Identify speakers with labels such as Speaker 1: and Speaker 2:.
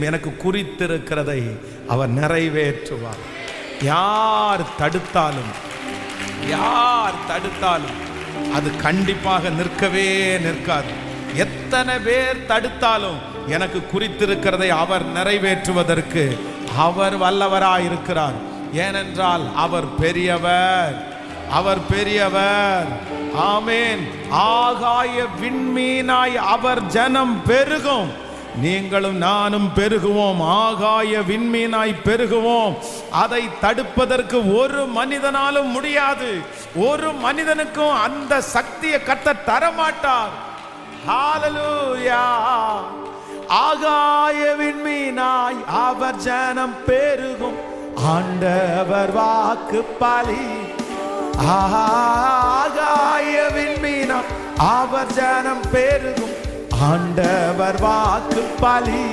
Speaker 1: எனக்கு குறித்திருக்கிறதை அவர் நிறைவேற்றுவார். யார் தடுத்தாலும் அது கண்டிப்பாக நிற்கவே நிற்காது. எத்தனை பேர் தடுத்தாலும் எனக்கு குறித்திருக்கிறதை அவர் நிறைவேற்றுவதற்கு அவர் வல்லவராயிருக்கிறார். ஏனென்றால் அவர் பெரியவர். ஆமென். ஆகாய விண்மீனாய் அவர் ஜனம் பெருகும். நீங்களும் நானும் பெருகுவோம். ஆகாய விண்மீனாய் பெருகுவோம். அதை தடுப்பதற்கு ஒரு மனிதனாலும் முடியாது. ஒரு மனிதனுக்கும் அந்த சக்தியை கர்த்தர் தரமாட்டார். ஹல்லேலூயா. ஆகாய விண்மீனாய் அவர் ஜனம் பெருகும். ஆண்டவர் வாக்கு பலி. ஆகாய விண்மீனாய் அவர் ஜனம் பெருகும். ஆண்டவர் வாக்கு பலி.